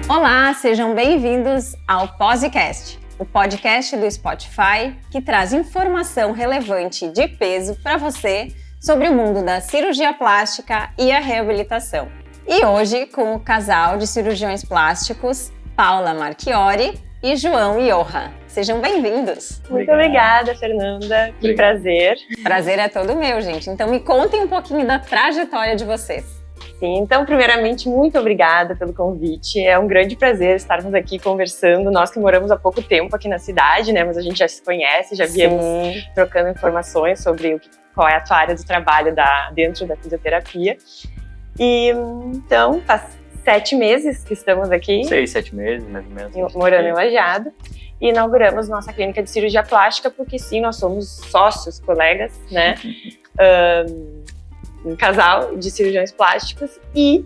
Olá, sejam bem-vindos ao Posicast, o podcast do Spotify que traz informação relevante de peso para você sobre o mundo da cirurgia plástica e a reabilitação. E hoje com o casal de cirurgiões plásticos Paula Marchiori e João Joha. Sejam bem-vindos. Muito obrigada, Fernanda. Que prazer. Prazer é todo meu, gente. Então me contem um pouquinho da trajetória de vocês. Sim, então, primeiramente, muito obrigada pelo convite. É um grande prazer estarmos aqui conversando. Nós que moramos há pouco tempo aqui na cidade, né? Mas a gente já se conhece, já viemos trocando informações sobre qual é a tua área do trabalho dentro da fisioterapia. E então, faz 7 meses que estamos aqui. 6, 7 meses, mais ou menos. Morando em Lajeado. E inauguramos nossa clínica de cirurgia plástica, porque sim, nós somos sócios, colegas, né? Um casal de cirurgiões plásticos e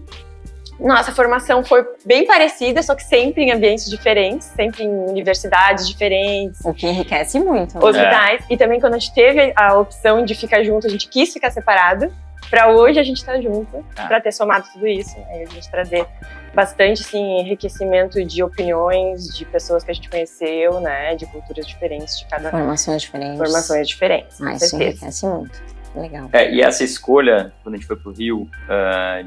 nossa formação foi bem parecida, só que sempre em ambientes diferentes, sempre em universidades diferentes. O que enriquece muito. Hospitais. E também quando a gente teve a opção de ficar junto, a gente quis ficar separado. Para hoje a gente estar junto, para ter somado tudo isso, né? A gente trazer bastante assim, enriquecimento de opiniões de pessoas que a gente conheceu, né? De culturas diferentes, de cada Formações diferentes. Mas isso enriquece muito. Legal. E essa escolha, quando a gente foi para o Rio,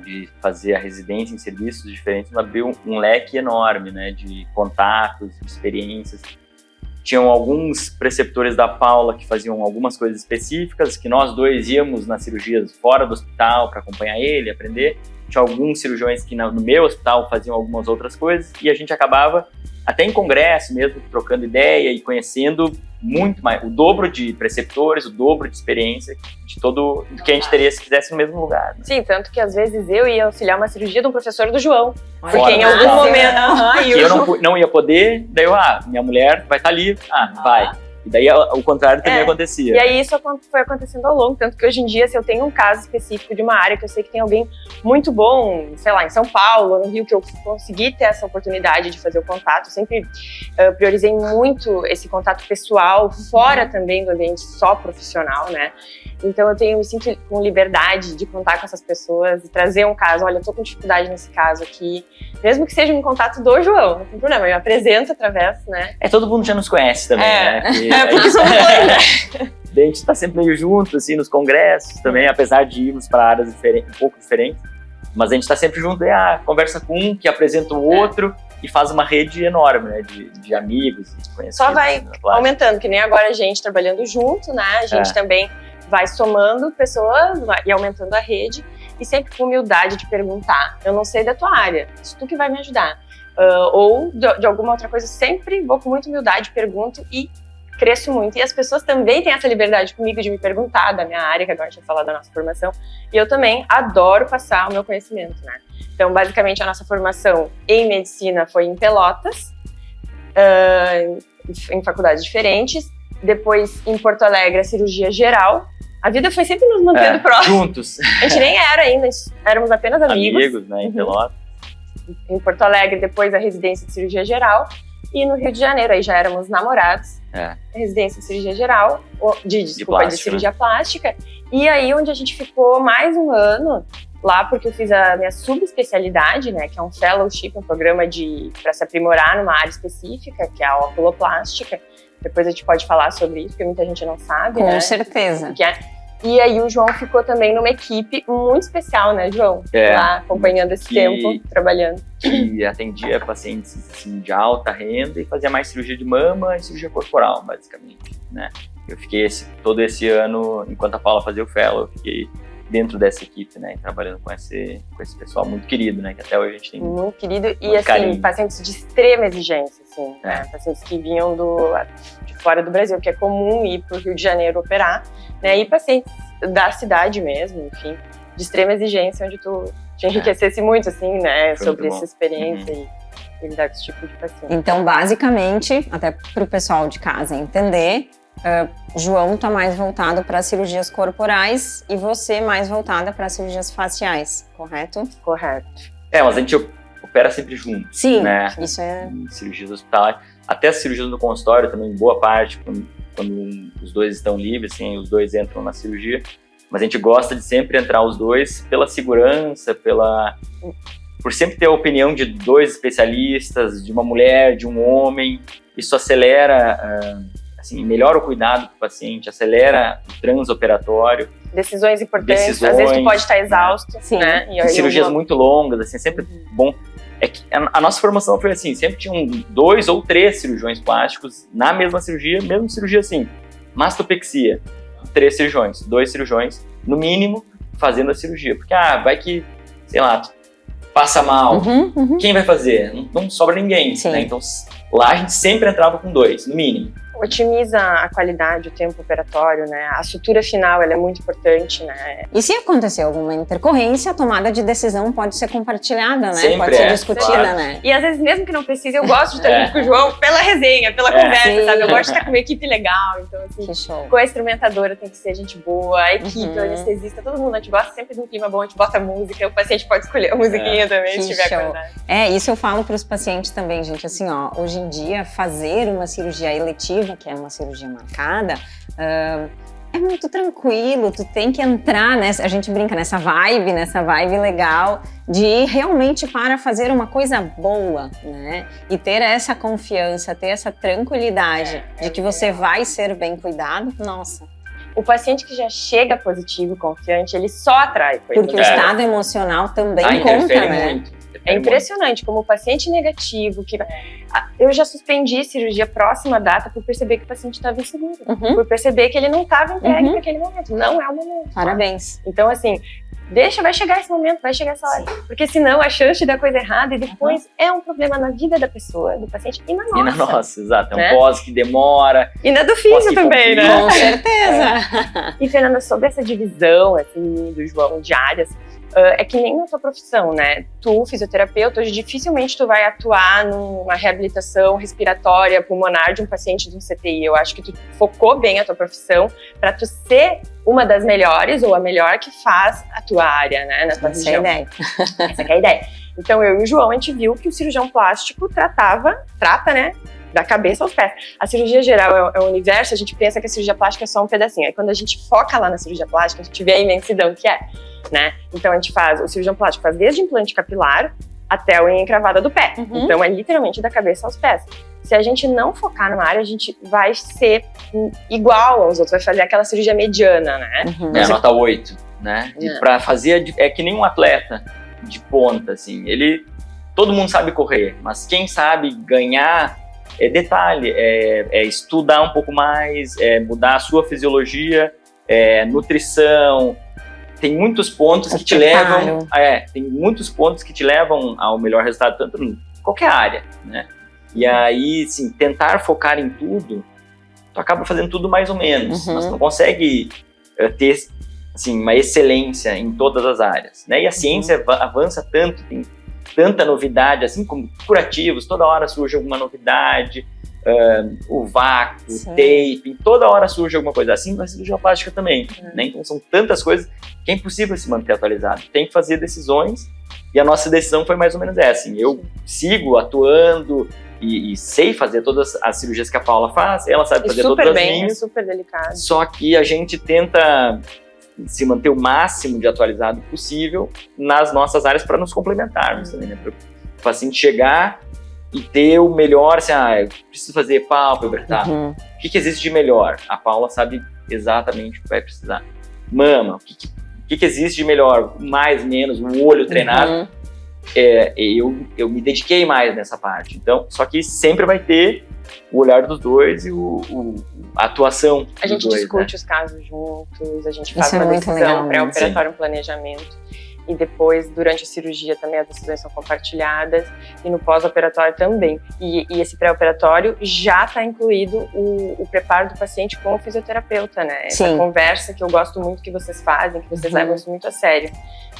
de fazer a residência em serviços diferentes, abriu um leque enorme, né, de contatos, de experiências. Tinham alguns preceptores da Paula que faziam algumas coisas específicas, que nós dois íamos nas cirurgias fora do hospital para acompanhar ele, aprender. Tinha alguns cirurgiões que no meu hospital faziam algumas outras coisas, e a gente acabava, até em congresso mesmo, trocando ideia e conhecendo muito mais, o dobro de preceptores, o dobro de experiência de todo do que a gente teria se fizesse no mesmo lugar. Né? Sim, tanto que às vezes eu ia auxiliar uma cirurgia de um professor do João. Porque em algum momento... eu não ia poder, daí minha mulher vai estar ali, vai. E daí o contrário também acontecia. E aí isso foi acontecendo ao longo, tanto que hoje em dia, se eu tenho um caso específico de uma área que eu sei que tem alguém muito bom, sei lá, em São Paulo, no Rio, que eu consegui ter essa oportunidade de fazer o contato, eu sempre priorizei muito esse contato pessoal, fora também do ambiente só profissional, né? Então eu me sinto com liberdade de contar com essas pessoas e trazer um caso, olha, eu tô com dificuldade nesse caso aqui, mesmo que seja um contato do João, não tem problema, eu me apresento através, né? Todo mundo já nos conhece também, né? Porque somos dois, né? A gente está sempre meio junto, assim, nos congressos também, apesar de irmos para áreas um pouco diferentes, mas a gente está sempre junto, conversa com um, que apresenta o outro, e faz uma rede enorme, né, de amigos, de conhecidos. Só vai aumentando, que nem agora a gente trabalhando junto, né, a gente também vai somando pessoas e aumentando a rede, e sempre com humildade de perguntar, eu não sei da tua área, isso tu que vai me ajudar, ou de alguma outra coisa, sempre vou com muita humildade, pergunto e cresço muito. E as pessoas também têm essa liberdade comigo de me perguntar da minha área, que agora a gente vai falar da nossa formação, e eu também adoro passar o meu conhecimento, né? Então, basicamente, a nossa formação em medicina foi em Pelotas, em faculdades diferentes, depois em Porto Alegre, a cirurgia geral. A vida foi sempre nos mantendo próximos. Juntos. A gente nem era ainda, éramos apenas amigos. Amigos, né, em Pelotas. Em Porto Alegre, depois a residência de cirurgia geral. E no Rio de Janeiro, aí já éramos namorados. Residência de cirurgia geral, de cirurgia plástica. E aí onde a gente ficou mais um ano lá, porque eu fiz a minha subespecialidade, né, que é um fellowship, um programa para se aprimorar numa área específica, que é a oculoplástica. Depois a gente pode falar sobre isso, porque muita gente não sabe, Com certeza. E aí o João ficou também numa equipe muito especial, né, João? Lá acompanhando esse tempo, trabalhando. E atendia pacientes assim, de alta renda e fazia mais cirurgia de mama e cirurgia corporal, basicamente, né? Eu fiquei todo esse ano, enquanto a Paula fazia o fellow, eu fiquei dentro dessa equipe, né, trabalhando com esse pessoal muito querido, né, que até hoje a gente tem muito querido e assim, carinho. Pacientes de extrema exigência, assim, né, pacientes que vinham de fora do Brasil, que é comum ir para o Rio de Janeiro operar, né, e pacientes da cidade mesmo, enfim, de extrema exigência, onde tu te enriquecesse muito, assim, né, sobre essa experiência e lidar com esse tipo de paciente. Então, basicamente, até para o pessoal de casa entender, João está mais voltado para cirurgias corporais e você mais voltada para cirurgias faciais, correto? Correto. Mas a gente opera sempre junto. Sim, né? Isso é... Em cirurgias hospitalares. Até as cirurgias no consultório também, boa parte, quando os dois estão livres, assim, os dois entram na cirurgia. Mas a gente gosta de sempre entrar os dois pela segurança, por sempre ter a opinião de 2 especialistas, de uma mulher, de um homem, isso acelera, assim, melhora o cuidado do paciente, acelera o transoperatório. Decisões importantes, às vezes tu pode estar exausto, né? E cirurgias muito longas, assim, sempre bom. É que a nossa formação foi assim, sempre tinham 2 ou 3 cirurgiões plásticos na mesma cirurgia, mesmo cirurgia assim, mastopexia, 3 cirurgiões, 2 cirurgiões, no mínimo, fazendo a cirurgia. Porque, vai que, sei lá, passa mal, quem vai fazer? Não sobra ninguém, né? Então, lá a gente sempre entrava com 2, no mínimo. Otimiza a qualidade, o tempo operatório, né? A sutura final, ela é muito importante, né? E se acontecer alguma intercorrência, a tomada de decisão pode ser compartilhada, né? Sempre pode ser discutida, claro. né? E às vezes, mesmo que não precise, eu gosto de estar junto com o João pela resenha, pela conversa, sabe? Eu gosto de estar com uma equipe legal, então assim, que show. Com a instrumentadora tem que ser gente boa, a equipe, o anestesista, todo mundo, a gente gosta sempre de um clima bom, a gente bota música, o paciente pode escolher a musiquinha também, se tiver acordado. Isso eu falo para os pacientes também, gente, assim, hoje em dia, fazer uma cirurgia eletiva, que é uma cirurgia marcada, é muito tranquilo, tu tem que entrar a gente brinca nessa vibe legal de ir realmente para fazer uma coisa boa, né? E ter essa confiança, ter essa tranquilidade de que você vai ser bem cuidado, nossa. O paciente que já chega positivo, confiante, ele só atrai coisa. Porque o estado emocional também conta, né? Muito. É impressionante como o paciente negativo que eu já suspendi cirurgia próxima data por perceber que o paciente estava inseguro, por perceber que ele não estava entregue naquele momento. Não é o momento. Parabéns. Então, assim, vai chegar esse momento, vai chegar essa hora. Porque senão a chance de dar coisa errada e depois é um problema na vida da pessoa, do paciente e na nossa. E na nossa, exato. É um pós que demora. E na do físio também, né? Com certeza. E, Fernanda, sobre essa divisão, assim, do João de áreas, é que nem na tua profissão, né? Tu, fisioterapeuta, hoje dificilmente tu vai atuar numa reabilitação respiratória pulmonar de um paciente de um CTI. Eu acho que tu focou bem a tua profissão para tu ser uma das melhores ou a melhor que faz a tua área, né? Na tua região. Essa é a ideia. Então, eu e o João, a gente viu que o cirurgião plástico trata, né? Da cabeça aos pés. A cirurgia geral é um universo, a gente pensa que a cirurgia plástica é só um pedacinho. Aí quando a gente foca lá na cirurgia plástica, a gente vê a imensidão que é, né? Então a gente o cirurgião plástico faz desde implante capilar até a unha encravada do pé. Então é literalmente da cabeça aos pés. Se a gente não focar numa área, a gente vai ser igual aos outros, vai fazer aquela cirurgia mediana, né? É nota 8, né? Pra fazer, é que nem um atleta de ponta, assim. Todo mundo sabe correr, mas quem sabe ganhar é detalhe, é estudar um pouco mais, é mudar a sua fisiologia, nutrição. Tem muitos pontos que te levam, tem muitos pontos que te levam ao melhor resultado, tanto em qualquer área, né? E aí, sim, tentar focar em tudo, tu acaba fazendo tudo mais ou menos, mas não consegue ter, assim, uma excelência em todas as áreas, né? E a ciência avança tanto, tem tanta novidade, assim como curativos, toda hora surge alguma novidade, o vácuo, o tape, toda hora surge alguma coisa, assim na cirurgia plástica também, né? Então são tantas coisas que é impossível se manter atualizado, tem que fazer decisões, e a nossa decisão foi mais ou menos essa, assim, eu sigo atuando e sei fazer todas as cirurgias que a Paula faz, ela sabe fazer todas as minhas, é super delicado. Só que a gente tenta se manter o máximo de atualizado possível nas nossas áreas para nos complementarmos também, né? Para o paciente chegar e ter o melhor, assim, eu preciso fazer pálpebra, tá? O que existe de melhor? A Paula sabe exatamente o que vai precisar. Mama, o que existe de melhor? Mais, menos, o olho treinado. Eu me dediquei mais nessa parte. Então, só que sempre vai ter o olhar dos dois e a atuação A gente dos dois, discute, né? os casos juntos, a gente faz Isso é uma muito decisão legal, pré-operatório, um planejamento. E depois, durante a cirurgia, também as decisões são compartilhadas. E no pós-operatório também. E esse pré-operatório já está incluído o preparo do paciente com o fisioterapeuta, né? Essa conversa que eu gosto muito que vocês fazem, que vocês levam isso muito a sério.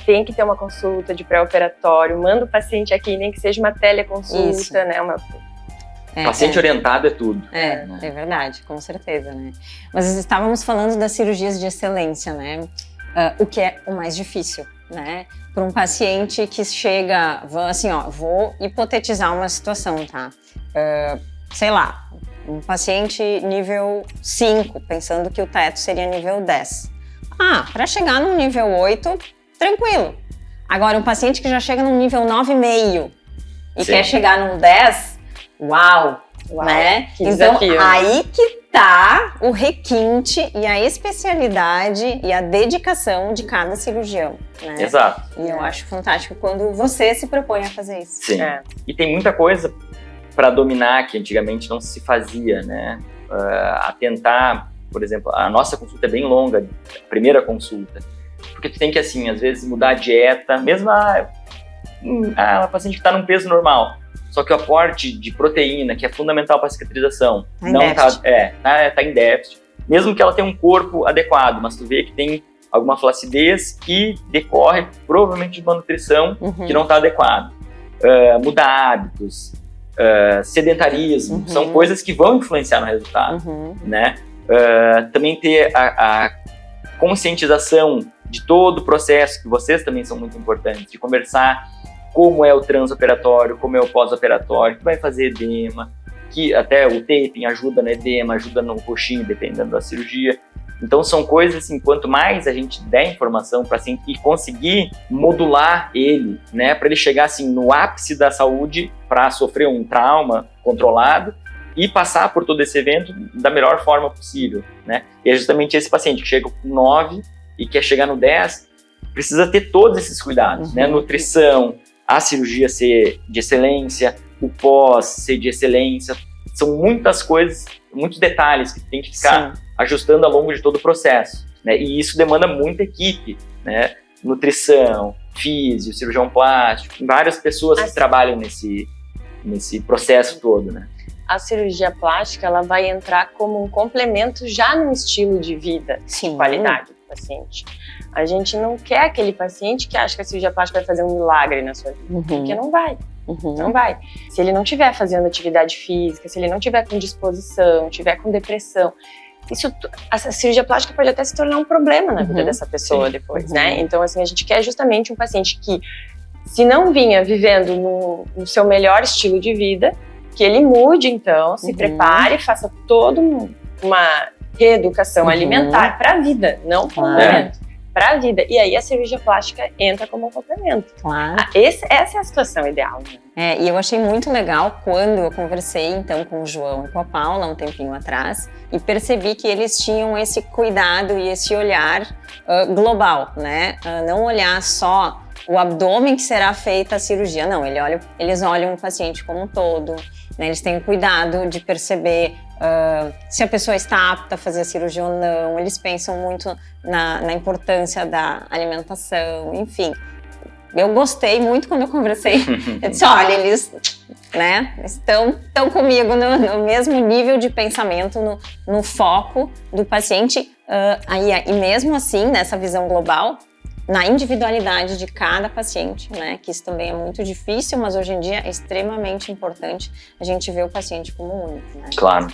Tem que ter uma consulta de pré-operatório, manda o paciente aqui, nem que seja uma teleconsulta, né? Paciente orientado é tudo. É verdade, com certeza, né? Mas estávamos falando das cirurgias de excelência, né? O que é o mais difícil, né? Para um paciente que chega, assim, vou hipotetizar uma situação, tá? Sei lá, um paciente nível 5, pensando que o teto seria nível 10. Para chegar no nível 8, tranquilo. Agora, um paciente que já chega num nível 9,5 e Sim. quer chegar num 10, uau, né? Que Então, desafio. aí que tá o requinte e a especialidade e a dedicação de cada cirurgião, né? Exato. E eu acho fantástico quando você se propõe a fazer isso. Sim. E tem muita coisa para dominar que antigamente não se fazia, né? A tentar, por exemplo, a nossa consulta é bem longa, a primeira consulta, porque tu tem que, assim, às vezes mudar a dieta, mesmo a paciente que está num peso normal, só que o aporte de proteína, que é fundamental para a cicatrização, tá em déficit, mesmo que ela tenha um corpo adequado, mas tu vê que tem alguma flacidez que decorre provavelmente de uma nutrição que não está adequada. Mudar hábitos, sedentarismo, são coisas que vão influenciar no resultado, né? Também ter a conscientização de todo o processo, que vocês também são muito importantes, de conversar como é o transoperatório, como é o pós-operatório, que vai fazer edema, que até o taping ajuda no edema, ajuda no roxinho, dependendo da cirurgia. Então são coisas assim, quanto mais a gente der informação para assim, e conseguir modular ele, né, para ele chegar assim no ápice da saúde, para sofrer um trauma controlado e passar por todo esse evento da melhor forma possível, né? E é justamente esse paciente que chega com 9 e quer chegar no 10, precisa ter todos esses cuidados, né? Nutrição, a cirurgia ser de excelência, o pós ser de excelência, são muitas coisas, muitos detalhes que tem que ficar ajustando ao longo de todo o processo, né? E isso demanda muita equipe, né? Nutrição, físio, cirurgião plástico, várias pessoas que trabalham nesse processo todo, né? A cirurgia plástica, ela vai entrar como um complemento já no estilo de vida, de qualidade do paciente. A gente não quer aquele paciente que acha que a cirurgia plástica vai fazer um milagre na sua vida, porque não vai. Não vai. Se ele não estiver fazendo atividade física, se ele não estiver com disposição, estiver com depressão, a cirurgia plástica pode até se tornar um problema na vida dessa pessoa depois, né? Então, assim, a gente quer justamente um paciente que, se não vinha vivendo no seu melhor estilo de vida, que ele mude, então, se prepare, faça toda uma reeducação alimentar para a vida, não para o momento, para a vida. E aí a cirurgia plástica entra como um complemento. Claro. Essa é a situação ideal, né? E eu achei muito legal quando eu conversei, então, com o João e com a Paula, um tempinho atrás, e percebi que eles tinham esse cuidado e esse olhar global, né? Não olhar só o abdômen que será feita a cirurgia, não, eles olham o paciente como um todo, né? Eles têm o cuidado de perceber se a pessoa está apta a fazer a cirurgia ou não, eles pensam muito na importância da alimentação, enfim. Eu gostei muito quando eu conversei, eu disse, olha, eles, né, estão comigo no mesmo nível de pensamento, no foco do paciente, e mesmo assim, nessa visão global, na individualidade de cada paciente, né? Que isso também é muito difícil, mas hoje em dia é extremamente importante a gente ver o paciente como único, né? Claro.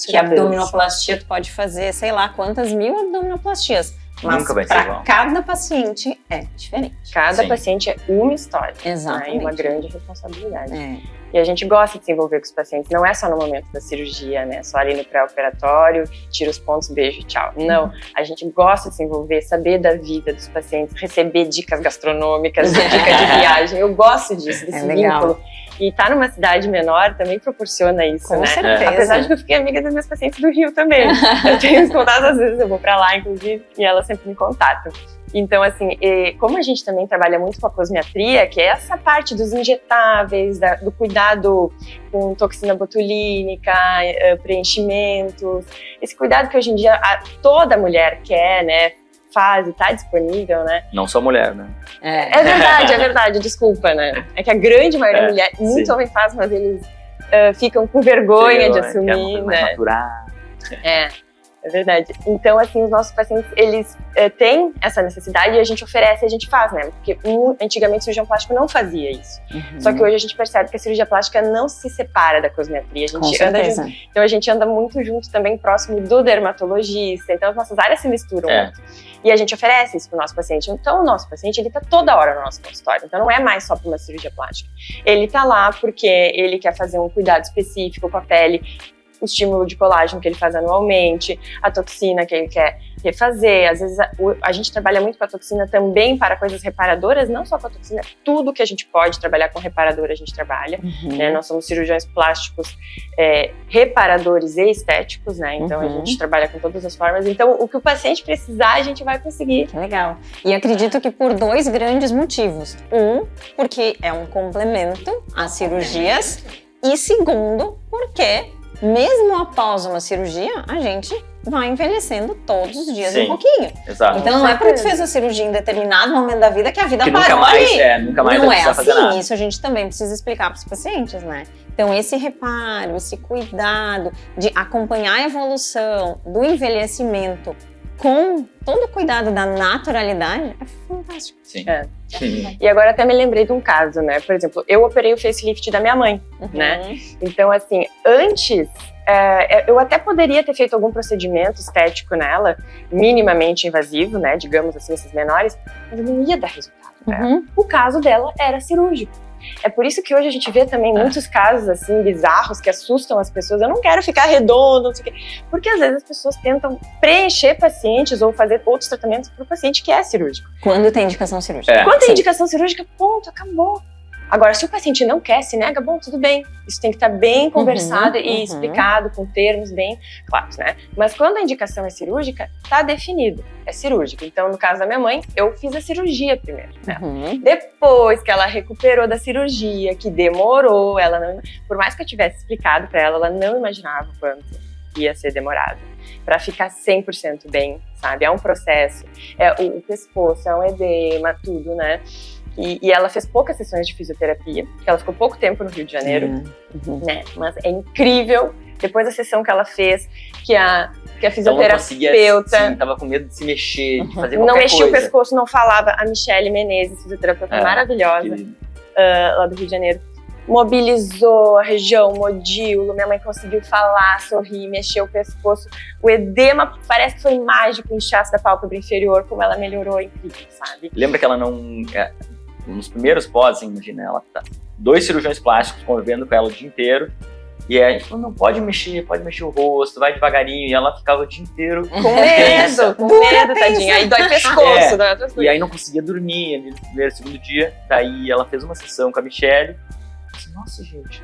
Que a abdominoplastia tu pode fazer, sei lá, quantas mil abdominoplastias, mas para cada paciente é diferente. Cada paciente é uma história. Exatamente. Né? E uma grande responsabilidade. E a gente gosta de se envolver com os pacientes, não é só no momento da cirurgia, né? Só ali no pré-operatório, tira os pontos, beijo, tchau. Não, a gente gosta de se envolver, saber da vida dos pacientes, receber dicas gastronômicas, dicas de viagem. Eu gosto disso, desse vínculo. E estar numa cidade menor também proporciona isso, com né? certeza. Apesar de que eu fiquei amiga das minhas pacientes do Rio também. Eu tenho os contatos, às vezes eu vou pra lá, inclusive, e elas sempre me contatam. Então, assim, como a gente também trabalha muito com a cosmiatria, que é essa parte dos injetáveis, do cuidado com toxina botulínica, preenchimentos, esse cuidado que hoje em dia toda mulher quer, né? Faz e tá disponível, né? Não só mulher, né? É verdade, desculpa, né? É que a grande maioria mulher, muitos homens fazem, mas eles ficam com vergonha de assumir, né? Natural. É verdade. Então, assim, os nossos pacientes, eles têm essa necessidade e a gente oferece e a gente faz, né? Porque antigamente o cirurgião plástico não fazia isso. Só que hoje a gente percebe que a cirurgia plástica não se separa da cosmiatria. A gente anda junto. Então, a gente anda muito junto também, próximo do dermatologista. Então, as nossas áreas se misturam muito. E a gente oferece isso para o nosso paciente. Então, o nosso paciente, ele está toda hora no nosso consultório. Então, não é mais só para uma cirurgia plástica. Ele está lá porque ele quer fazer um cuidado específico com a pele. o estímulo de colágeno que ele faz anualmente, a toxina que ele quer refazer. Às vezes a gente trabalha muito com a toxina também para coisas reparadoras, não só com a toxina, tudo que a gente pode trabalhar com reparador a gente trabalha, né? Nós somos cirurgiões plásticos reparadores e estéticos, né? Então a gente trabalha com todas as formas. Então o que o paciente precisar a gente vai conseguir. Que legal. E acredito que por 2 grandes motivos. Porque é um complemento às cirurgias, e segundo, porque mesmo após uma cirurgia, a gente vai envelhecendo todos os dias um pouquinho. Exato. Então não é porque tu fez a cirurgia em determinado momento da vida que a vida que parou nunca mais não é fazer assim, nada. isso a gente também precisa explicar para os pacientes, né? Então esse reparo, esse cuidado de acompanhar a evolução do envelhecimento com todo o cuidado da naturalidade é fantástico. Sim. E agora até me lembrei de um caso, né? Por exemplo, eu operei o facelift da minha mãe, né? Então, assim, antes, eu até poderia ter feito algum procedimento estético nela, minimamente invasivo, né? Digamos assim, esses menores, mas eu não ia dar resultado pra ela. O caso dela era cirúrgico. É por isso que hoje a gente vê também muitos casos assim bizarros que assustam as pessoas. Eu não quero ficar redondo, não sei o quê. Porque às vezes as pessoas tentam preencher pacientes ou fazer outros tratamentos para o paciente que é cirúrgico. Quando tem indicação cirúrgica. Quando tem indicação cirúrgica, ponto, acabou. Agora, se o paciente não quer, se nega, bom, tudo bem. Isso tem que estar bem conversado e explicado, com termos bem claros, né? Mas quando a indicação é cirúrgica, tá definido, é cirúrgica. Então, no caso da minha mãe, eu fiz a cirurgia primeiro, né? Depois que ela recuperou da cirurgia, que demorou, ela não, por mais que eu tivesse explicado para ela, ela não imaginava o quanto ia ser demorado. Para ficar 100% bem, sabe? É um processo, o pescoço, é um edema, tudo, né? E ela fez poucas sessões de fisioterapia, porque ela ficou pouco tempo no Rio de Janeiro, né? Mas é incrível, depois da sessão que ela fez, que a fisioterapeuta... Tava com medo de se mexer, de fazer qualquer não mexia coisa. O pescoço, não falava. A Michele Menezes, fisioterapeuta maravilhosa, lá do Rio de Janeiro, mobilizou a região, modíolo, minha mãe conseguiu falar, sorrir, mexer o pescoço. O edema parece que foi mágico, o inchaço da pálpebra inferior, como ela melhorou, é incrível, sabe? Lembra que ela não... nos primeiros pós, assim, imagina, ela tá 2 cirurgiões plásticos convivendo com ela o dia inteiro, e a gente falou, não, pode mexer o rosto, vai devagarinho, e ela ficava o dia inteiro com medo, tadinha, aí dói pescoço, dói outras coisas. E aí não conseguia dormir no primeiro, segundo dia, daí ela fez uma sessão com a Michele, e disse, nossa, gente,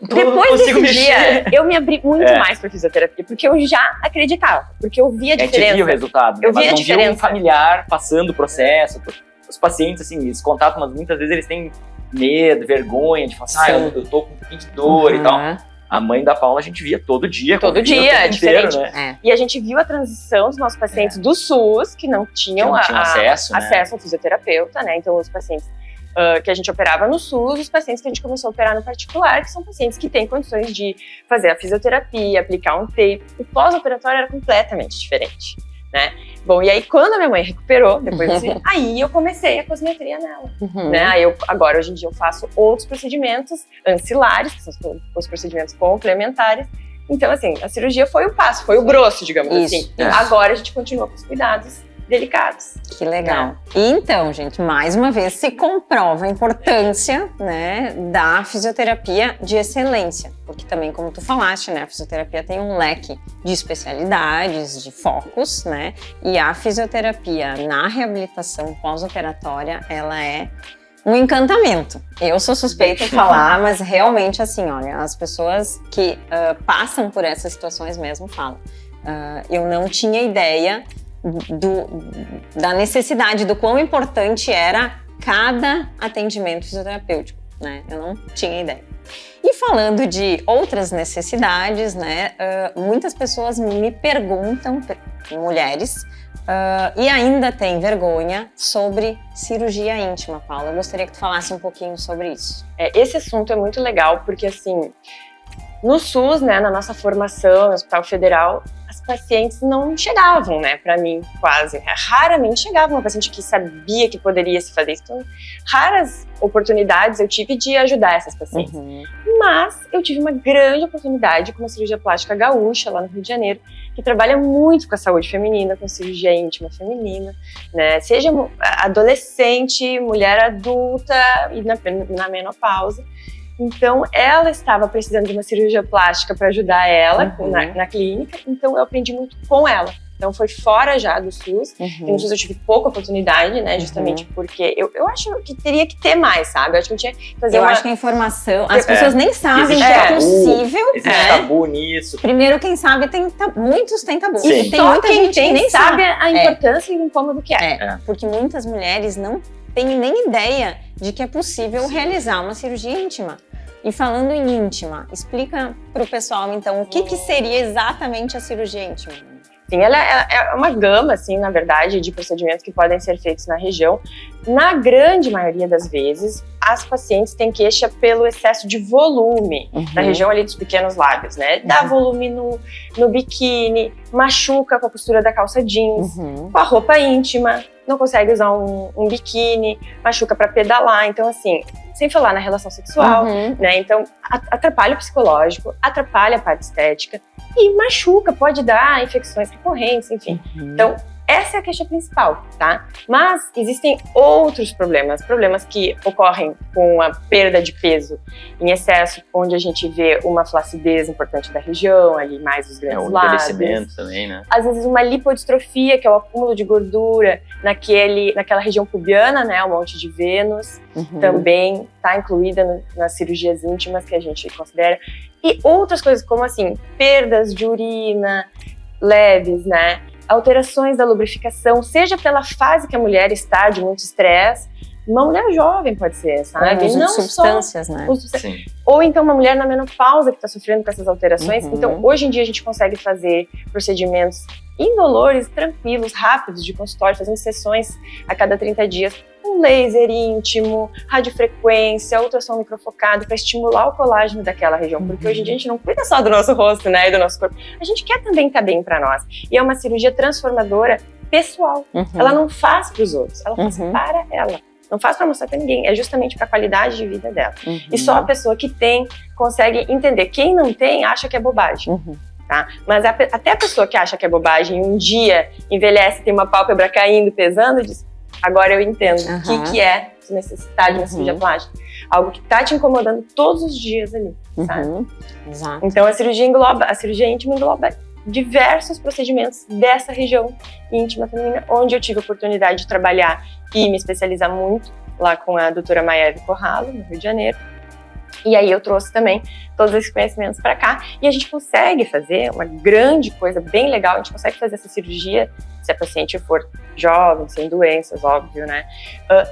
depois desse dia, eu me abri muito mais pra fisioterapia, porque eu já acreditava, porque eu via a diferença. A gente via o resultado, eu via a diferença. Via um familiar passando o processo. Os pacientes, assim, eles contatam, mas muitas vezes eles têm medo, vergonha de falar, eu tô com um pouquinho de dor e tal. A mãe da Paula a gente via todo dia. Todo dia, é diferente. Inteiro, né? E a gente viu a transição dos nossos pacientes do SUS, que não tinham acesso ao fisioterapeuta, né? Então, os pacientes que a gente operava no SUS, os pacientes que a gente começou a operar no particular, que são pacientes que têm condições de fazer a fisioterapia, aplicar um tape. O pós-operatório era completamente diferente, né? Bom, e aí quando a minha mãe recuperou, depois assim, aí eu comecei a cosmetria nela, né? Aí agora, hoje em dia, eu faço outros procedimentos ancilares, que são os procedimentos complementares. Então, assim, a cirurgia foi o passo, foi o grosso, digamos assim. Agora a gente continua com os cuidados delicados. Que legal. E então, gente, mais uma vez se comprova a importância, né, da fisioterapia de excelência. Porque também, como tu falaste, né, a fisioterapia tem um leque de especialidades, de focos, né? E a fisioterapia na reabilitação pós-operatória, ela é um encantamento. Eu sou suspeita de falar, mas realmente, assim, olha, as pessoas que passam por essas situações mesmo falam. Eu não tinha ideia da necessidade, do quão importante era cada atendimento fisioterapêutico, né? Eu não tinha ideia. E falando de outras necessidades, né? Muitas pessoas me perguntam, mulheres, e ainda têm vergonha sobre cirurgia íntima, Paula. Eu gostaria que tu falasse um pouquinho sobre isso. Esse assunto é muito legal, porque assim, no SUS, né, na nossa formação, no Hospital Federal, as pacientes não chegavam, né, pra mim, quase. Raramente chegava uma paciente que sabia que poderia se fazer isso. Então, raras oportunidades eu tive de ajudar essas pacientes. Mas eu tive uma grande oportunidade com uma cirurgia plástica gaúcha, lá no Rio de Janeiro, que trabalha muito com a saúde feminina, com cirurgia íntima feminina, né, seja adolescente, mulher adulta e na menopausa. Então, ela estava precisando de uma cirurgia plástica para ajudar ela na clínica, então eu aprendi muito com ela. Então, foi fora já do SUS. E no SUS eu tive pouca oportunidade, né? Justamente porque eu acho que teria que ter mais, sabe? Eu acho que tinha que fazer acho que a informação... As pessoas nem sabem que tabu, é possível. Existe tabu nisso. Primeiro, quem sabe, muitos têm tabu. Sim. E tem muita gente que nem sabe a importância e o incômodo que é. Porque muitas mulheres não têm nem ideia de que é possível realizar uma cirurgia íntima. E falando em íntima, explica para o pessoal, então, o que seria exatamente a cirurgia íntima? Sim, ela é uma gama, assim, na verdade, de procedimentos que podem ser feitos na região. Na grande maioria das vezes, as pacientes têm queixa pelo excesso de volume na região ali dos pequenos lábios, né? Dá volume no biquíni, machuca com a postura da calça jeans, com a roupa íntima, não consegue usar um biquíni, machuca para pedalar. Então, assim, sem falar na relação sexual, né? Então, atrapalha o psicológico, atrapalha a parte estética e machuca, pode dar infecções recorrentes, enfim. Então, essa é a queixa principal, tá? Mas existem outros problemas que ocorrem com a perda de peso em excesso, onde a gente vê uma flacidez importante da região, ali mais os grandes lábios. O envelhecimento também, né? Às vezes uma lipodistrofia, que é o acúmulo de gordura naquela região pubiana, né? O Monte de Vênus, também está incluída nas cirurgias íntimas que a gente considera. E outras coisas como, assim, perdas de urina leves, né? Alterações da lubrificação, seja pela fase que a mulher está, de muito estresse, uma mulher jovem pode ser, sabe? Uso de substâncias, né? Sim. Ou então uma mulher na menopausa que está sofrendo com essas alterações. Então, hoje em dia a gente consegue fazer procedimentos indolores, tranquilos, rápidos de consultório, fazendo sessões a cada 30 dias, um laser íntimo, radiofrequência, ultrassom microfocado para estimular o colágeno daquela região, porque hoje em dia a gente não cuida só do nosso rosto, né, e do nosso corpo, a gente quer também estar bem para nós. E é uma cirurgia transformadora pessoal. Ela não faz para os outros, ela faz para ela. Não faz para mostrar para ninguém, é justamente para a qualidade de vida dela. E só a pessoa que tem consegue entender. Quem não tem acha que é bobagem. Tá? Mas até a pessoa que acha que é bobagem, um dia envelhece, tem uma pálpebra caindo, pesando, diz: agora eu entendo o que é necessitar de uma cirurgia plástica. Algo que tá te incomodando todos os dias ali, sabe? Exato. Então a cirurgia íntima engloba diversos procedimentos dessa região íntima feminina, onde eu tive a oportunidade de trabalhar e me especializar muito lá com a doutora Maeve Corralo, no Rio de Janeiro. E aí eu trouxe também todos esses conhecimentos para cá e a gente consegue fazer uma grande coisa bem legal, a gente consegue fazer essa cirurgia, se a paciente for jovem, sem doenças, óbvio, né,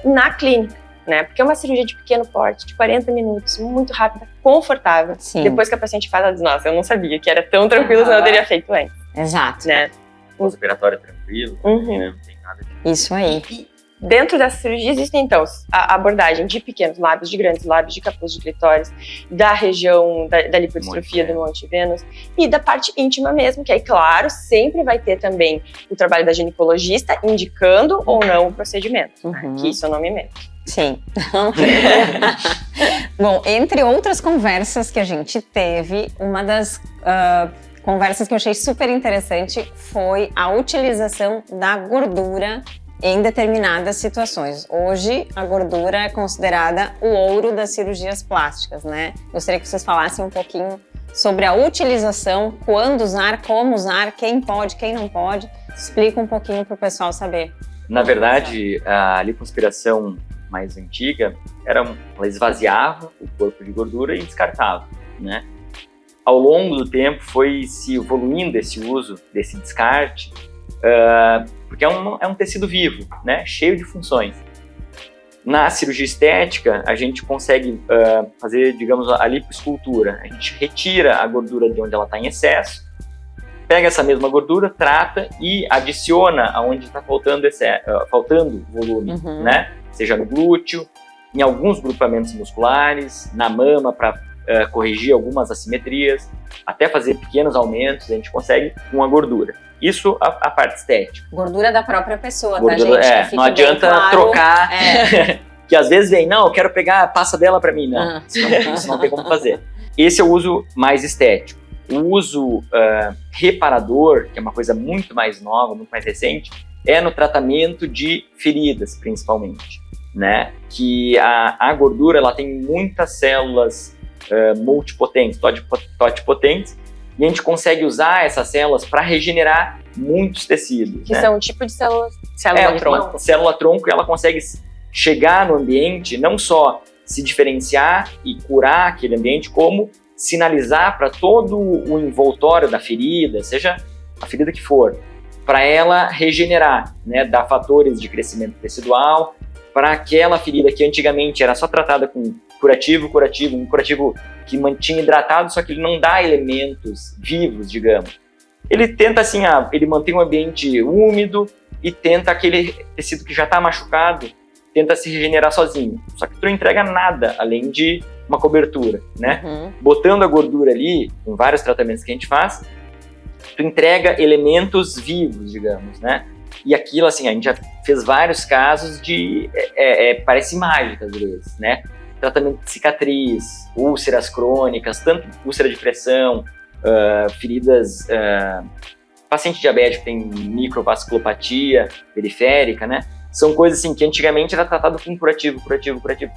na clínica, né, porque é uma cirurgia de pequeno porte, de 40 minutos, muito rápida, confortável. Sim. Depois que a paciente faz, ela diz: nossa, eu não sabia que era tão tranquilo, senão eu teria feito antes. Exato. Né? Pós-operatório tranquilo, também, né? Não tem nada de... Isso aí. Dentro dessa cirurgia existem, então, a abordagem de pequenos lábios, de grandes lábios, de capuz de clitóris, da região da lipodistrofia do Monte Vênus e da parte íntima mesmo, que aí, claro, sempre vai ter também o trabalho da ginecologista indicando ou não o procedimento, né? Que isso eu não me meto. Sim. Bom, entre outras conversas que a gente teve, uma das conversas que eu achei super interessante foi a utilização da gordura em determinadas situações. Hoje, a gordura é considerada o ouro das cirurgias plásticas, né? Gostaria que vocês falassem um pouquinho sobre a utilização, quando usar, como usar, quem pode, quem não pode. Explica um pouquinho para o pessoal saber. Na verdade, a lipoaspiração mais antiga, ela esvaziava o corpo de gordura e descartava, né? Ao longo do tempo foi se evoluindo esse uso, desse descarte, porque é um tecido vivo, né, cheio de funções. Na cirurgia estética, a gente consegue fazer, digamos, a lipoescultura. A gente retira a gordura de onde ela está em excesso, pega essa mesma gordura, trata e adiciona aonde está faltando volume, né? Seja no glúteo, em alguns grupamentos musculares, na mama para corrigir algumas assimetrias, até fazer pequenos aumentos, a gente consegue com a gordura. Isso a parte estética. Gordura da própria pessoa, gordura, tá, gente? Não adianta trocar, que às vezes vem, não, eu quero pegar, passa dela para mim. Não, isso não tem como fazer. Esse é o uso mais estético. O uso reparador, que é uma coisa muito mais nova, muito mais recente, é no tratamento de feridas, principalmente, né? Que a gordura, ela tem muitas células multipotentes, totipotentes, e a gente consegue usar essas células para regenerar muitos tecidos. Que são um tipo de célula-tronco. Uma célula-tronco, ela consegue chegar no ambiente, não só se diferenciar e curar aquele ambiente, como sinalizar para todo o envoltório da ferida, seja a ferida que for, para ela regenerar, né, dar fatores de crescimento tecidual, para aquela ferida que antigamente era só tratada com um curativo que mantinha hidratado, só que ele não dá elementos vivos, digamos. Ele tenta assim, ele mantém um ambiente úmido e tenta aquele tecido que já está machucado, tenta se regenerar sozinho. Só que tu não entrega nada além de uma cobertura, né? Botando a gordura ali, com vários tratamentos que a gente faz, tu entrega elementos vivos, digamos, né? E aquilo, assim, a gente já fez vários casos de... parece mágica, às vezes, né? Tratamento de cicatriz, úlceras crônicas, tanto úlcera de pressão, feridas... paciente diabético tem microvasculopatia periférica, né? São coisas assim que antigamente era tratado com curativo.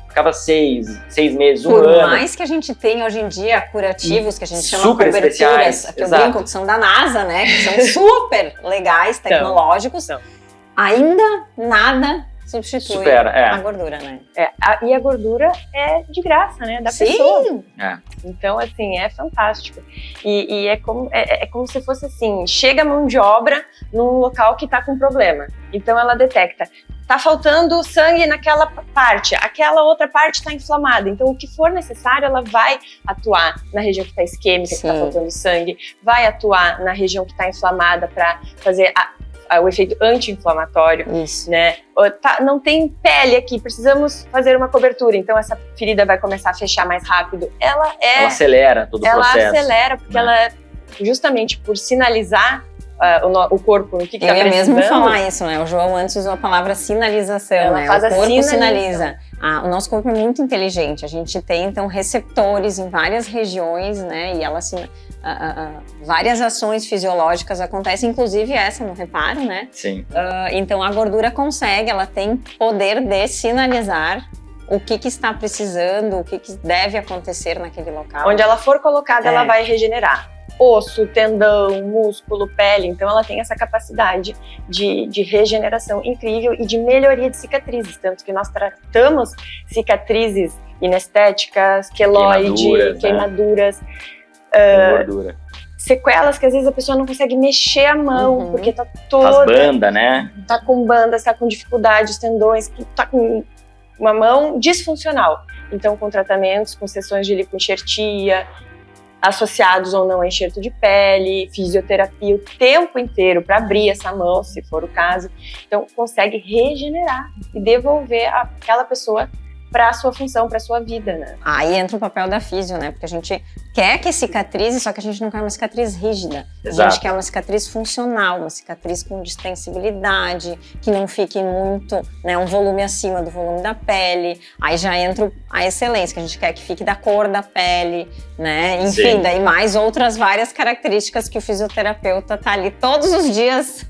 Ficava 6 meses, um ano. Por mais que a gente tenha hoje em dia curativos, que a gente chama super coberturas, especiais, que eu brinco, que são da NASA, né? Que são super legais, tecnológicos. Ainda nada substitui a gordura, né? E a gordura é de graça, né? Da pessoa. Então, assim, é fantástico. E é como se fosse assim, chega a mão de obra num local que está com problema. Então, ela detecta, tá faltando sangue naquela parte, aquela outra parte está inflamada. Então, o que for necessário, ela vai atuar na região que está isquêmica, que está faltando sangue, vai atuar na região que está inflamada para fazer o efeito anti-inflamatório, né? Não tem pele aqui, precisamos fazer uma cobertura, então essa ferida vai começar a fechar mais rápido. Ela acelera todo o processo. Ela acelera, porque ela, justamente por sinalizar o corpo no que está precisando. Eu ia mesmo falar isso, né? O João antes usou a palavra sinalização, ela né? Faz o corpo sinaliza. O nosso corpo é muito inteligente, a gente tem, então, receptores em várias regiões, né? E ela várias ações fisiológicas acontecem, inclusive essa no reparo, né? Sim. Então, a gordura ela tem poder de sinalizar o que está precisando, o que deve acontecer naquele local. Onde ela for colocada, ela vai regenerar. Osso, tendão, músculo, pele. Então, ela tem essa capacidade de regeneração incrível e de melhoria de cicatrizes. Tanto que nós tratamos cicatrizes inestéticas, queloide, queimaduras, gordura. Sequelas que às vezes a pessoa não consegue mexer a mão, porque tá toda... Faz banda, né? Tá com bandas, tá com dificuldade, os tendões, tá com uma mão disfuncional. Então, com tratamentos, com sessões de lipoenxertia, associados ou não a enxerto de pele, fisioterapia o tempo inteiro para abrir essa mão, se for o caso. Então, consegue regenerar e devolver aquela pessoa para a sua função, para a sua vida, né? Aí entra o papel da físio, né? Porque a gente quer que cicatrize, só que a gente não quer uma cicatriz rígida. Exato. A gente quer uma cicatriz funcional, uma cicatriz com distensibilidade, que não fique muito, né, um volume acima do volume da pele. Aí já entra a excelência, que a gente quer que fique da cor da pele, né? Enfim, daí mais outras várias características que o fisioterapeuta tá ali todos os dias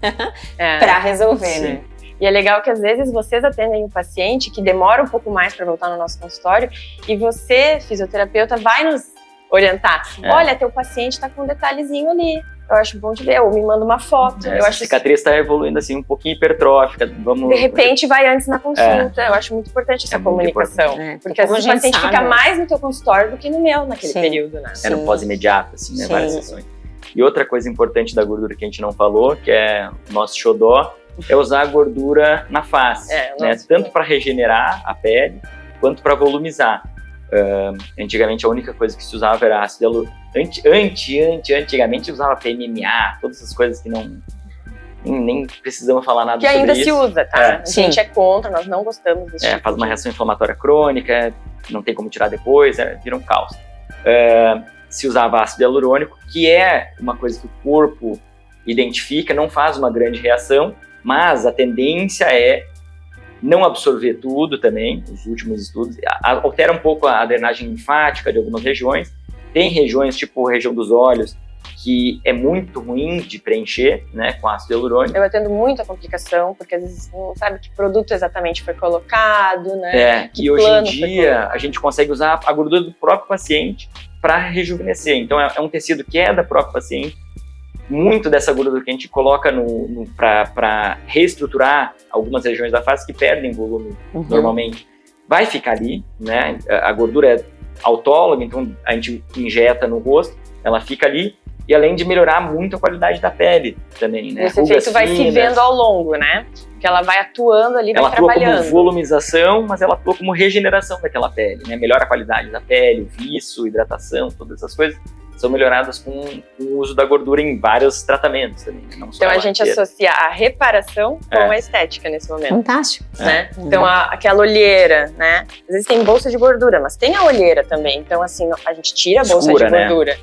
para resolver, né? E é legal que às vezes vocês atendem um paciente que demora um pouco mais para voltar no nosso consultório e você, fisioterapeuta, vai nos orientar. Olha, teu paciente está com um detalhezinho ali. Eu acho bom de ver, ou me manda uma foto. Eu acho a cicatriz está evoluindo assim, um pouquinho hipertrófica. De repente vai antes na consulta. Eu acho muito importante essa comunicação. Porque às vezes o paciente fica mais no teu consultório do que no meu naquele período, né? No pós-imediato, assim, né? Várias sessões. E outra coisa importante da gordura que a gente não falou, que é o nosso xodó, é usar a gordura na face, né? Tanto para regenerar a pele, quanto para volumizar. Antigamente a única coisa que se usava era ácido hialurônico. Antigamente usava PMMA, todas essas coisas que nem precisamos falar nada sobre isso. Que ainda se usa, tá? A gente é contra, nós não gostamos desse tipo faz uma reação inflamatória crônica, não tem como tirar depois, vira um caos. Se usava ácido hialurônico, que é uma coisa que o corpo identifica, não faz uma grande reação, mas a tendência é não absorver tudo também. Os últimos estudos altera um pouco a drenagem linfática de algumas regiões. Tem regiões, tipo a região dos olhos, que é muito ruim de preencher, né, com ácido hialurônico. Eu atendo muita complicação, porque às vezes não sabe que produto exatamente foi colocado, né? E hoje em dia a gente consegue usar a gordura do próprio paciente para rejuvenescer. Então é um tecido que é da própria paciente. Muito dessa gordura que a gente coloca para reestruturar algumas regiões da face que perdem volume normalmente, vai ficar ali, né? A gordura é autóloga, então a gente injeta no rosto, ela fica ali. E além de melhorar muito a qualidade da pele também, né? Esse efeito vai se vendo ao longo, né? Que ela vai atuando ali, vai trabalhando. Ela atua como volumização, mas ela atua como regeneração daquela pele, né? Melhora a qualidade da pele, o viço, hidratação, todas essas coisas são melhoradas com o uso da gordura em vários tratamentos também, né? Não só então a gente associa a reparação com a estética nesse momento. Fantástico. Né? Então aquela olheira, né? Às vezes tem bolsa de gordura, mas tem a olheira também. Então assim, a gente tira a bolsa de gordura.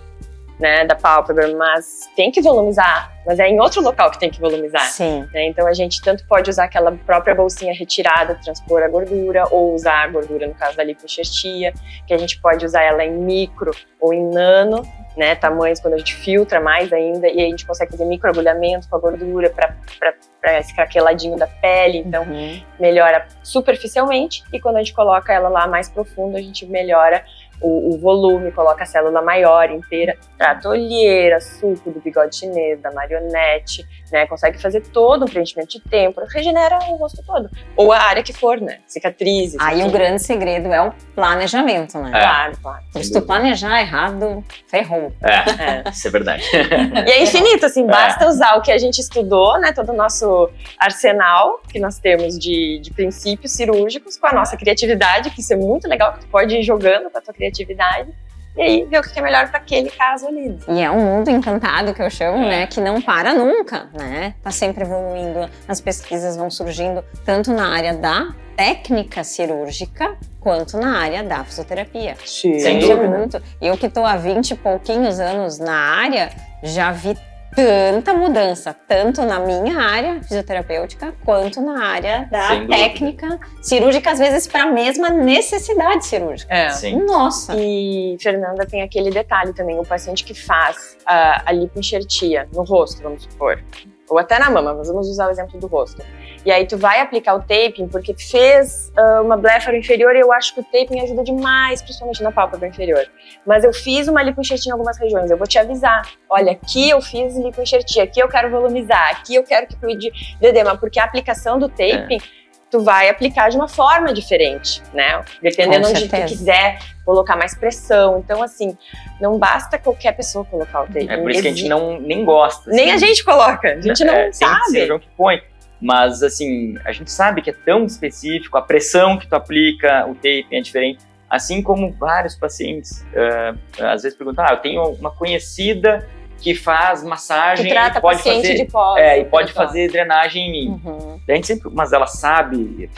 Né, da pálpebra, mas tem que volumizar, mas é em outro local que tem que volumizar. Sim. Né? Então a gente tanto pode usar aquela própria bolsinha retirada, transpor a gordura, ou usar a gordura no caso da lipoenxertia, que a gente pode usar ela em micro ou em nano, né, tamanhos quando a gente filtra mais ainda, e aí a gente consegue fazer microagulhamento com a gordura para esse craqueladinho da pele, então melhora superficialmente, e quando a gente coloca ela lá mais profundo, a gente melhora o volume, coloca a célula maior, inteira, trata olheira, sulco do bigode chinês, da marionete, né? Consegue fazer todo um preenchimento de têmpora, regenera o rosto todo. Ou a área que for, né? Cicatrizes. Aí o grande segredo é o planejamento, né? Claro. Se tu planejar errado, ferrou. Isso é verdade. E é infinito, assim, basta usar o que a gente estudou, né? Todo o nosso arsenal que nós temos de princípios cirúrgicos com a nossa criatividade, que isso é muito legal, que tu pode ir jogando com a tua criatividade, e aí ver o que é melhor para aquele caso ali. E é um mundo encantado que eu chamo, né, que não para nunca, né? Tá sempre evoluindo, as pesquisas vão surgindo tanto na área da técnica cirúrgica quanto na área da fisioterapia. Sim. Sem Isso é dúvida. muito. Eu que tô há 20 e pouquinhos anos na área, já vi tanta mudança, tanto na minha área fisioterapêutica, quanto na área da técnica cirúrgica, às vezes para a mesma necessidade cirúrgica. Sim. Nossa! E, Fernanda, tem aquele detalhe também, o paciente que faz a lipoenxertia no rosto, vamos supor, ou até na mama, mas vamos usar o exemplo do rosto. E aí tu vai aplicar o taping porque fez uma blefaro inferior e eu acho que o taping ajuda demais, principalmente na pálpebra inferior. Mas eu fiz uma lipoenxertia em algumas regiões, eu vou te avisar. Olha, aqui eu fiz lipoenxertia, aqui eu quero volumizar, aqui eu quero que cuide de edema, porque a aplicação do taping tu vai aplicar de uma forma diferente, né? Dependendo onde tu quiser colocar mais pressão. Então, assim, não basta qualquer pessoa colocar o taping. É por isso que a gente nem gosta. Nem a gente coloca, a gente não sabe. Tem cirurgião que põe. Mas, assim, a gente sabe que é tão específico, a pressão que tu aplica, o taping é diferente. Assim como vários pacientes, às vezes perguntam, eu tenho uma conhecida que faz massagem que trata e pode paciente fazer, de pós. e pode fazer drenagem em mim. A gente sempre, mas ela sabe,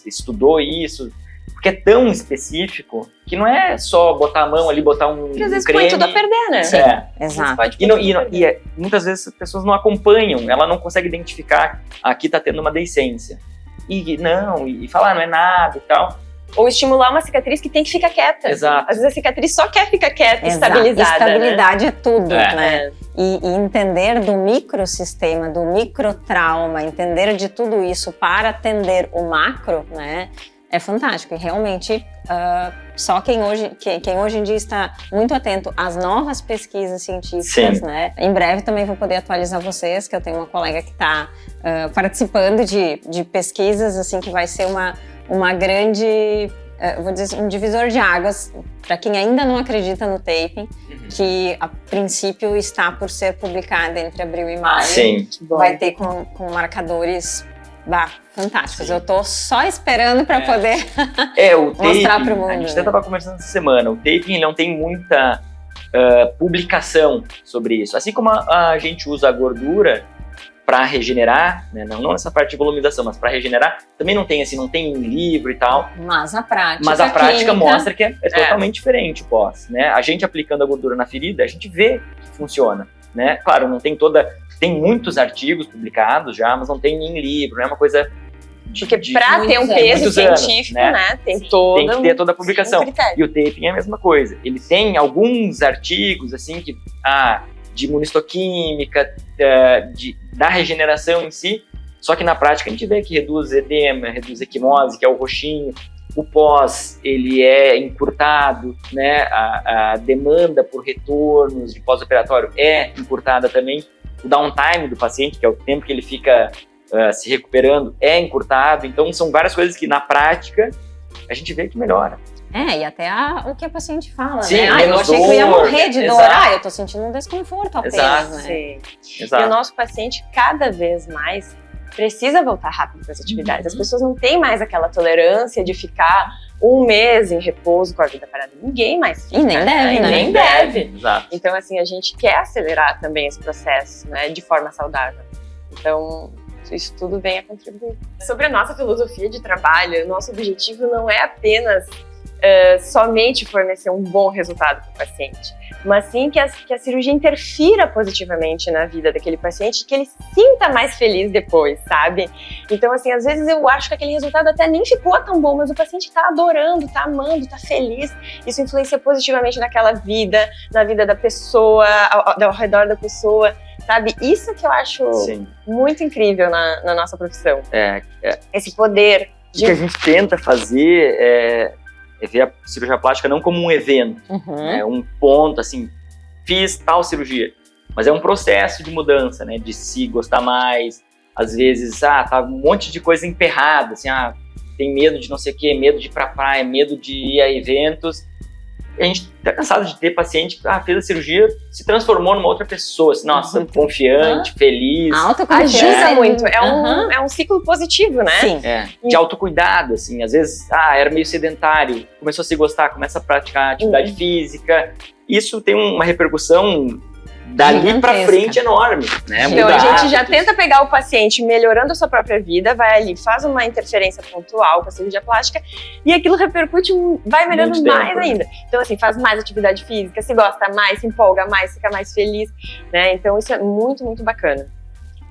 estudou isso, porque é tão específico que não é só botar a mão ali, botar um porque às vezes creme. põe tudo a perder, né? Sim, exato. E muitas vezes as pessoas não acompanham, ela não consegue identificar, aqui tá tendo uma deiscência. E falar, não é nada e tal. Ou estimular uma cicatriz que tem que ficar quieta. Exato. Às vezes a cicatriz só quer ficar quieta, Exato. estabilizada. Estabilidade né? é tudo, né? E entender do microsistema, do microtrauma, entender de tudo isso para atender o macro, né? É fantástico. E realmente, só quem hoje em dia está muito atento às novas pesquisas científicas, né? Em breve também vou poder atualizar vocês, que eu tenho uma colega que está participando de pesquisas, assim, que vai ser uma grande, vou dizer, um divisor de águas para quem ainda não acredita no taping, que a princípio está por ser publicada entre abril e maio. Sim. Vai ter com marcadores fantásticos. Sim. Eu tô só esperando para poder mostrar para o mundo. A gente até estava conversando essa semana, o taping ele não tem muita publicação sobre isso. Assim como a gente usa a gordura para regenerar, né? Não nessa parte de volumização, mas para regenerar, também não tem um livro e tal. Mas a prática clínica mostra que é totalmente diferente o pós, né? A gente aplicando a gordura na ferida, a gente vê que funciona, né? Claro, não tem tem muitos artigos publicados já, mas não tem nem livro, não é uma coisa porque para ter um peso científico, né? Tem que ter toda a publicação. E o taping é a mesma coisa. Ele tem alguns artigos, assim, que de imunistoquímica, da regeneração em si, só que na prática a gente vê que reduz edema, reduz equimose, que é o roxinho, o pós, ele é encurtado, né? A demanda por retornos de pós-operatório é encurtada também, o downtime do paciente, que é o tempo que ele fica se recuperando, é encurtado, então são várias coisas que na prática a gente vê que melhora. E até o que a paciente fala, Sim, né? Eu achei que eu ia morrer de dor. Eu tô sentindo um desconforto apenas, Exato. né? Sim. Exato. E o nosso paciente, cada vez mais, precisa voltar rápido para as atividades. As pessoas não têm mais aquela tolerância de ficar um mês em repouso com a vida parada. Ninguém mais fica. E nem deve, né? Nem deve. Exato. Então, assim, a gente quer acelerar também esse processo, né, de forma saudável. Então, isso tudo vem a contribuir. Sobre a nossa filosofia de trabalho, nosso objetivo não é apenas somente fornecer um bom resultado para o paciente, mas sim que a cirurgia interfira positivamente na vida daquele paciente, que ele sinta mais feliz depois, sabe? Então, assim, às vezes eu acho que aquele resultado até nem ficou tão bom, mas o paciente está adorando, está amando, está feliz. Isso influencia positivamente naquela vida, na vida da pessoa, ao redor da pessoa, sabe? Isso que eu acho Sim. muito incrível na nossa profissão. Esse poder O que a gente tenta fazer é ver a cirurgia plástica não como um evento, né, um ponto, assim, fiz tal cirurgia, mas é um processo de mudança, né, de se gostar mais, às vezes, tá um monte de coisa emperrada, assim, tem medo de não sei o quê, medo de ir pra praia, medo de ir a eventos, e a gente tá cansado de ter paciente que fez a cirurgia, se transformou numa outra pessoa, assim, nossa, confiante, feliz. Ajuda muito, é um ciclo positivo, né? Sim. De autocuidado, assim, às vezes, era meio sedentário, começou a se gostar, começa a praticar atividade física, isso tem uma repercussão dali pra frente enorme, né? Então a gente já tenta pegar o paciente melhorando a sua própria vida, vai ali, faz uma interferência pontual com a cirurgia plástica e aquilo repercute, vai melhorando mais ainda. Então assim, faz mais atividade física, se gosta mais, se empolga mais, fica mais feliz, né? Então isso é muito, muito bacana.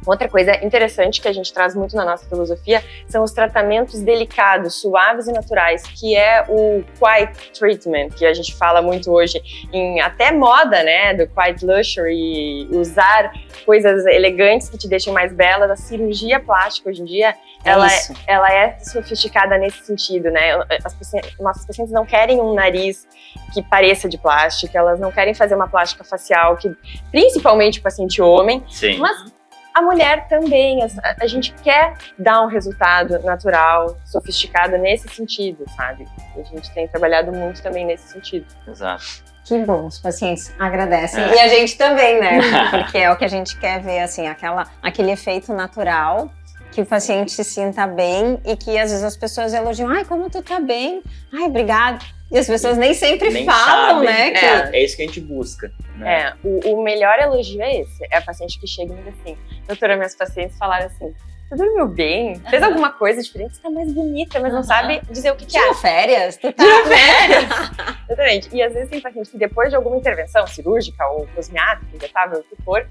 Outra coisa interessante que a gente traz muito na nossa filosofia são os tratamentos delicados, suaves e naturais, que é o quiet treatment, que a gente fala muito hoje em até moda, né, do quiet luxury, usar coisas elegantes que te deixam mais belas. A cirurgia plástica hoje em dia, ela é sofisticada nesse sentido, né? Nossas pacientes não querem um nariz que pareça de plástica, elas não querem fazer uma plástica facial, que principalmente o paciente homem, mas a mulher também, a gente quer dar um resultado natural, sofisticado nesse sentido, sabe? A gente tem trabalhado muito também nesse sentido. Exato. Que bom, os pacientes agradecem. E a gente também, né? Porque é o que a gente quer ver, assim, aquele efeito natural, que o paciente se sinta bem e que às vezes as pessoas elogiam, como tu tá bem, obrigada. E as pessoas nem sempre falam, sabem, né? É isso que a gente busca. Né? O melhor elogio é esse. É a paciente que chega e diz assim, doutora, minhas pacientes falaram assim, você dormiu bem? Fez alguma coisa diferente? Você tá mais bonita, mas não sabe dizer o que é. Tirou férias? Tu tá Tirou férias! Exatamente. E às vezes tem paciente que depois de alguma intervenção cirúrgica ou cosmiática, injetável, o que for,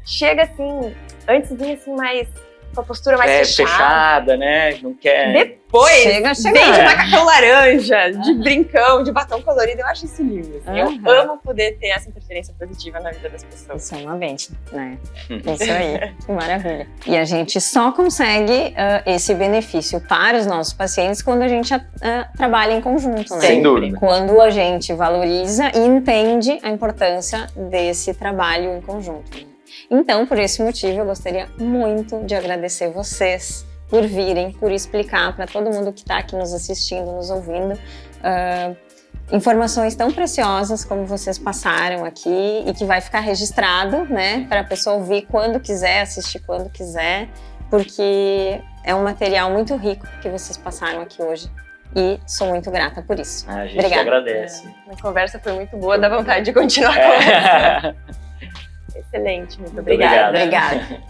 chega assim, antes vinha assim mais... com a postura mais fechada, né? Não quer... Depois, chega vem de macacão laranja, de brincão, de batom colorido. Eu acho isso lindo. Assim. Eu amo poder ter essa interferência positiva na vida das pessoas. Isso é uma bênção, né? Isso aí, que maravilha. E a gente só consegue esse benefício para os nossos pacientes quando a gente trabalha em conjunto, né? Sem dúvida. Quando a gente valoriza e entende a importância desse trabalho em conjunto. Então, por esse motivo, eu gostaria muito de agradecer vocês por virem, por explicar para todo mundo que está aqui nos assistindo, nos ouvindo, informações tão preciosas como vocês passaram aqui e que vai ficar registrado, né, para a pessoa ouvir quando quiser, assistir quando quiser, porque é um material muito rico que vocês passaram aqui hoje. E sou muito grata por isso. A gente Obrigada. agradece. A conversa foi muito boa, dá vontade de continuar conversando. Excelente, muito obrigada. Obrigada.